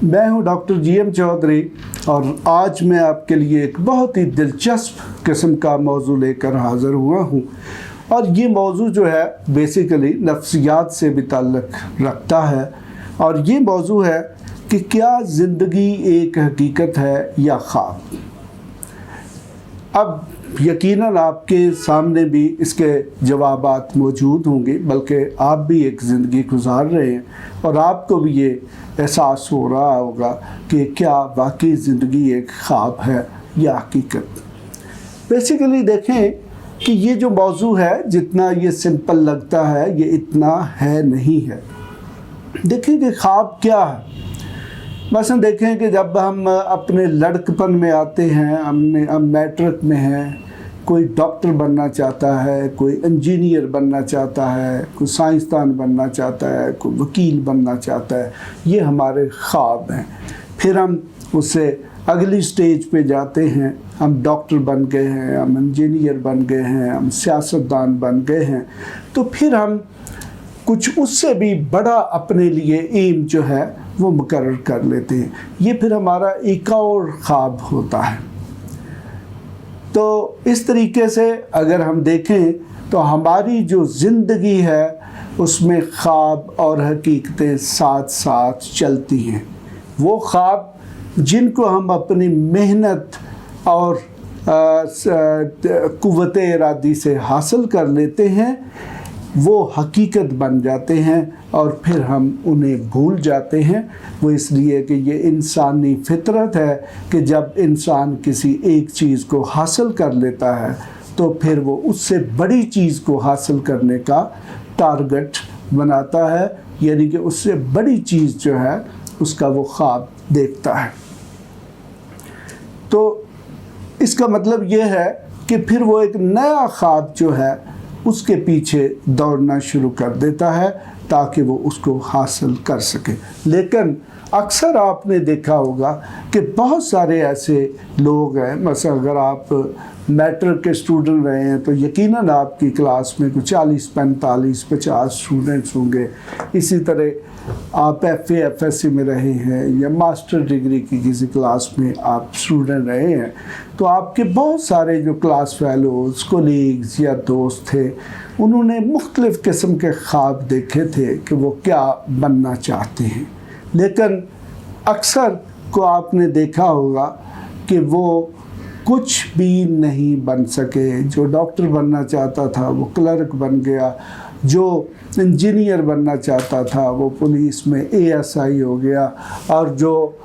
मैं हूं doctor GM Chaudhary और आज मैं आपके लिए एक बहुत ही दिलचस्प किस्म का मौजू लेकर हाज़िर हुआ हूं। और ये मौजू जो है बेसिकली नफ्सियात से भी ताल्लुक़ रखता है। और ये मौजू है कि क्या ज़िंदगी एक हकीकत है या ख्वाब। अब यकीनन आपके सामने भी इसके जवाबात मौजूद होंगे, बल्कि आप भी एक ज़िंदगी गुजार रहे हैं और आपको भी ये एहसास हो रहा होगा कि क्या वाकई ज़िंदगी एक ख्वाब है या हकीकत। बेसिकली देखें कि ये जो मौजू है, जितना ये सिंपल लगता है, ये इतना है नहीं है। देखें कि ख्वाब क्या है। बस देखें कि जब हम अपने लड़कपन में आते हैं, हम मैट्रिक में हैं, कोई डॉक्टर बनना चाहता है, कोई इंजीनियर बनना चाहता है, कोई साइंसदान बनना चाहता है, कोई वकील बनना चाहता है, ये हमारे ख्वाब हैं। फिर हम उससे अगली स्टेज पे जाते हैं, हम डॉक्टर बन गए हैं, हम इंजीनियर बन गए हैं, हम सियासतदान बन गए हैं, तो फिर हम कुछ उससे भी बड़ा अपने लिए एम जो है वो मुकर्रर कर लेते हैं। ये फिर हमारा एक और ख्वाब होता है। तो इस तरीके से अगर हम देखें तो हमारी जो ज़िंदगी है उसमें ख्वाब और हकीकतें साथ साथ चलती हैं। वो ख्वाब जिनको हम अपनी मेहनत और क़ुव्वत इरादी से हासिल कर लेते हैं, वो हकीकत बन जाते हैं और फिर हम उन्हें भूल जाते हैं। वो इसलिए कि ये इंसानी फितरत है कि जब इंसान किसी एक चीज़ को हासिल कर लेता है तो फिर वो उससे बड़ी चीज़ को हासिल करने का टारगेट बनाता है, यानी कि उससे बड़ी चीज़ जो है उसका वो ख्वाब देखता है। तो इसका मतलब ये है कि फिर वो एक नया ख्वाब जो है उसके पीछे दौड़ना शुरू कर देता है ताकि वो उसको हासिल कर सके। लेकिन अक्सर आपने देखा होगा कि बहुत सारे ऐसे लोग हैं, مثلا अगर आप मैट्रिक के स्टूडेंट रहे हैं तो यकीनन आपकी क्लास में कुछ 40, 45, 50 स्टूडेंट्स होंगे। इसी तरह आप FA FSC में रहे हैं या मास्टर डिग्री की किसी क्लास में आप स्टूडेंट रहे हैं, तो आपके बहुत सारे जो क्लास फेलोज़, कोलीग्स या दोस्त थे, उन्होंने मुख्तलिफ़ किस्म के ख्वाब देखे थे कि वो क्या बनना चाहते हैं। लेकिन अक्सर को आपने देखा होगा कि वो कुछ भी नहीं बन सके। जो डॉक्टर बनना चाहता था वो क्लर्क बन गया, जो इंजीनियर बनना चाहता था वो पुलिस में ASI हो गया, और जो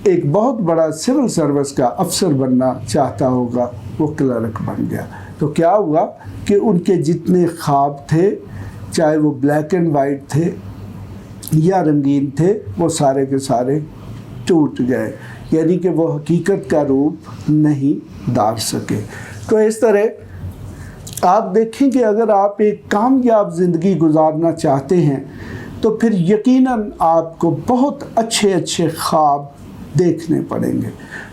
एक बहुत बड़ा सिविल सर्विस का अफसर बनना चाहता होगा वो क्लर्क बन गया। तो क्या हुआ कि उनके जितने ख्वाब थे, चाहे वो ब्लैक एंड वाइट थे या रंगीन थे, वो सारे के सारे टूट गए, यानी कि वो हकीकत का रूप नहीं धार सके। तो इस तरह आप देखें कि अगर आप एक कामयाब ज़िंदगी गुजारना चाहते हैं तो फिर यकीनन आपको बहुत अच्छे अच्छे ख्वाब देखने पड़ेंगे।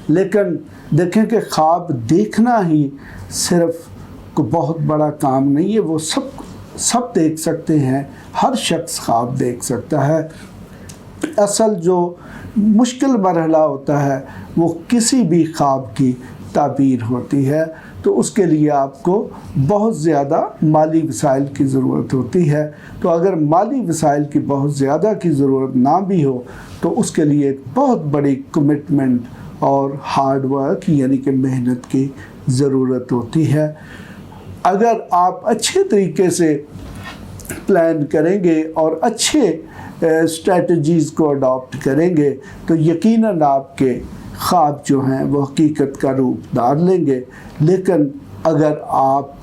लेकिन देखें कि ख्वाब देखना ही सिर्फ को बहुत बड़ा काम नहीं है, वो सब देख सकते हैं, हर शख्स ख्वाब देख सकता है। असल जो मुश्किल मरहला होता है वो किसी भी ख्वाब की ताबीर होती है। तो उसके लिए आपको बहुत ज़्यादा माली वसाइल की ज़रूरत होती है। तो अगर माली वसाइल की बहुत ज़्यादा की ज़रूरत ना भी हो तो उसके लिए एक बहुत बड़ी कमिटमेंट और हार्ड वर्क यानी कि मेहनत की ज़रूरत होती है। अगर आप अच्छे तरीके से प्लान करेंगे और अच्छे स्ट्रेटजीज़ को अडॉप्ट करेंगे तो यकीनन आपके ख्वाब जो हैं वो हकीकत का रूप धार लेंगे। लेकिन अगर आप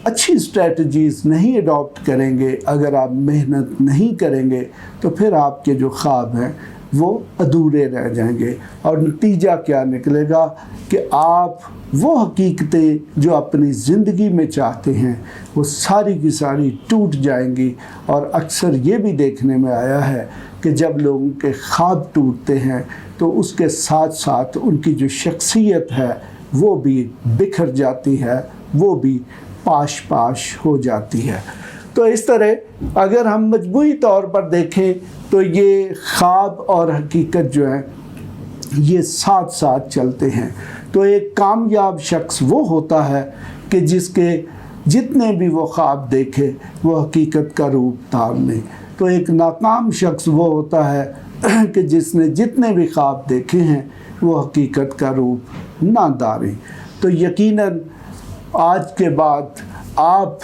अच्छी स्ट्रेटजीज़ नहीं अडॉप्ट करेंगे, अगर आप मेहनत नहीं करेंगे, तो फिर आपके जो ख्वाब हैं वो अधूरे रह जाएंगे। और नतीजा क्या निकलेगा कि आप वो हकीकतें जो अपनी ज़िंदगी में चाहते हैं वो सारी की सारी टूट जाएंगी। और अक्सर ये भी देखने में आया है कि जब लोगों के ख्वाब टूटते हैं तो उसके साथ साथ उनकी जो शख्सियत है वो भी बिखर जाती है, वो भी पाश पाश हो जाती है। تو اس طرح اگر ہم مجموعی طور پر دیکھیں تو یہ خواب اور حقیقت جو ہے یہ ساتھ ساتھ چلتے ہیں۔ تو ایک کامیاب شخص وہ ہوتا ہے کہ جس کے جتنے بھی وہ خواب دیکھے وہ حقیقت کا روپ دھار لیں۔ تو ایک ناکام شخص وہ ہوتا ہے کہ جس نے جتنے بھی خواب دیکھے ہیں وہ حقیقت کا روپ نہ دھاریں۔ تو یقیناً آج کے بعد آپ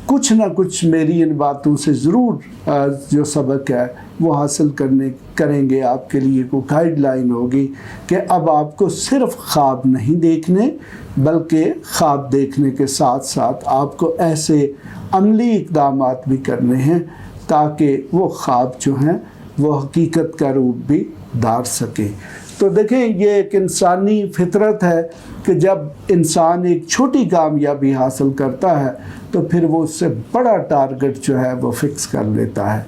کچھ نہ کچھ میری ان باتوں سے ضرور جو سبق ہے وہ حاصل کریں گے۔ آپ کے لیے کوئی گائیڈ لائن ہوگی کہ اب آپ کو صرف خواب نہیں دیکھنے بلکہ خواب دیکھنے کے ساتھ ساتھ آپ کو ایسے عملی اقدامات بھی کرنے ہیں تاکہ وہ خواب جو ہیں وہ حقیقت کا روپ بھی دھار سکیں۔ تو دیکھیں یہ ایک انسانی فطرت ہے کہ جب انسان ایک چھوٹی کامیابی حاصل کرتا ہے تو پھر وہ اس سے بڑا ٹارگٹ جو ہے وہ فکس کر لیتا ہے۔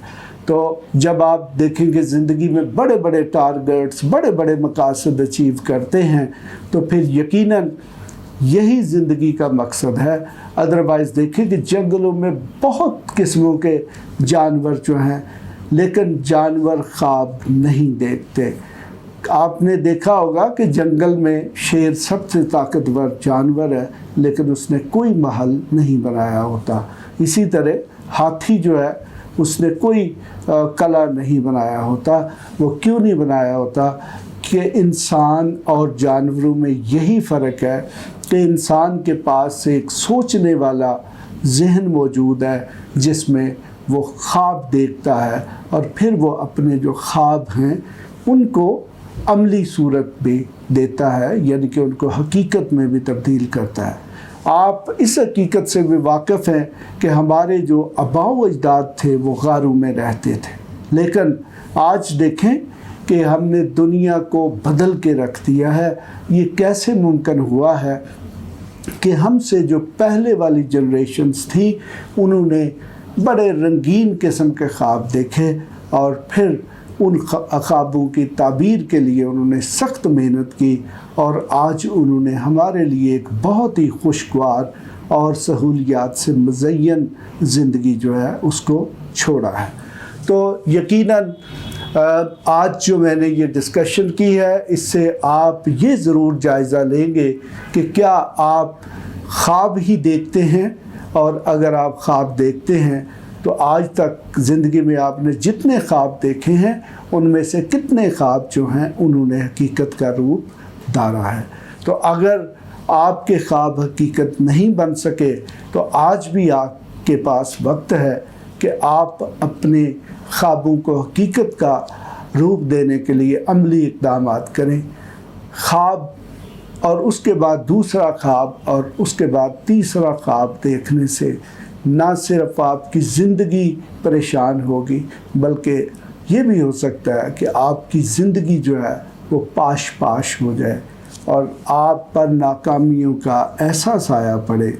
تو جب آپ دیکھیں گے زندگی میں بڑے بڑے ٹارگٹس، بڑے بڑے مقاصد اچیو کرتے ہیں تو پھر یقیناً یہی زندگی کا مقصد ہے۔ ادروائز دیکھیں کہ جنگلوں میں بہت قسموں کے جانور جو ہیں لیکن جانور خواب نہیں دیکھتے۔ آپ نے دیکھا ہوگا کہ جنگل میں شیر سب سے طاقتور جانور ہے لیکن اس نے کوئی محل نہیں بنایا ہوتا۔ اسی طرح ہاتھی جو ہے اس نے کوئی قلعہ نہیں بنایا ہوتا۔ وہ کیوں نہیں بنایا ہوتا؟ کہ انسان اور جانوروں میں یہی فرق ہے کہ انسان کے پاس ایک سوچنے والا ذہن موجود ہے جس میں وہ خواب دیکھتا ہے اور پھر وہ اپنے جو خواب ہیں ان کو عملی صورت بھی دیتا ہے، یعنی کہ ان کو حقیقت میں بھی تبدیل کرتا ہے۔ آپ اس حقیقت سے بھی واقف ہیں کہ ہمارے جو آباء و اجداد تھے وہ غاروں میں رہتے تھے، لیکن آج دیکھیں کہ ہم نے دنیا کو بدل کے رکھ دیا ہے۔ یہ کیسے ممکن ہوا ہے کہ ہم سے جو پہلے والی جنریشنز تھی انہوں نے بڑے رنگین قسم کے خواب دیکھے اور پھر ان خوابوں کی تعبیر کے لیے انہوں نے سخت محنت کی اور آج انہوں نے ہمارے لیے ایک بہت ہی خوشگوار اور سہولیات سے مزین زندگی جو ہے اس کو چھوڑا ہے۔ تو یقیناً آج جو میں نے یہ ڈسکشن کی ہے اس سے آپ یہ ضرور جائزہ لیں گے کہ کیا آپ خواب ہی دیکھتے ہیں، اور اگر آپ خواب دیکھتے ہیں تو آج تک زندگی میں آپ نے جتنے خواب دیکھے ہیں ان میں سے کتنے خواب جو ہیں انہوں نے حقیقت کا روپ دھارا ہے۔ تو اگر آپ کے خواب حقیقت نہیں بن سکے تو آج بھی آپ کے پاس وقت ہے کہ آپ اپنے خوابوں کو حقیقت کا روپ دینے کے لیے عملی اقدامات کریں۔ خواب اور اس کے بعد دوسرا خواب اور اس کے بعد تیسرا خواب دیکھنے سے نہ صرف آپ کی زندگی پریشان ہوگی بلکہ یہ بھی ہو سکتا ہے کہ آپ کی زندگی جو ہے وہ پاش پاش ہو جائے اور آپ پر ناکامیوں کا ایسا سایہ پڑے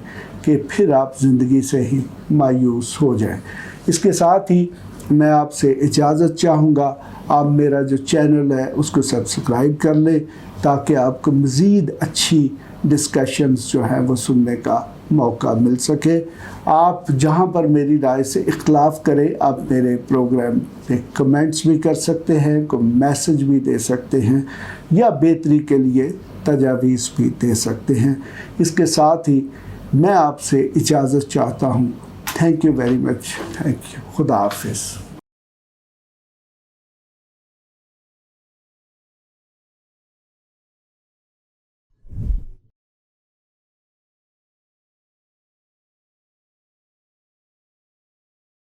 کہ پھر آپ زندگی سے ہی مایوس ہو جائیں۔ اس کے ساتھ ہی میں آپ سے اجازت چاہوں گا، آپ میرا جو چینل ہے اس کو سبسکرائب کر لیں تاکہ آپ کو مزید اچھی ڈسکشنز جو ہیں وہ سننے کا موقع مل سکے۔ آپ جہاں پر میری رائے سے اختلاف کریں آپ میرے پروگرام پہ کمنٹس بھی کر سکتے ہیں، کوئی میسج بھی دے سکتے ہیں یا بہتری کے لیے تجاویز بھی دے سکتے ہیں۔ اس کے ساتھ ہی میں آپ سے اجازت چاہتا ہوں۔ Thank you very much, thank you, خدا حافظ۔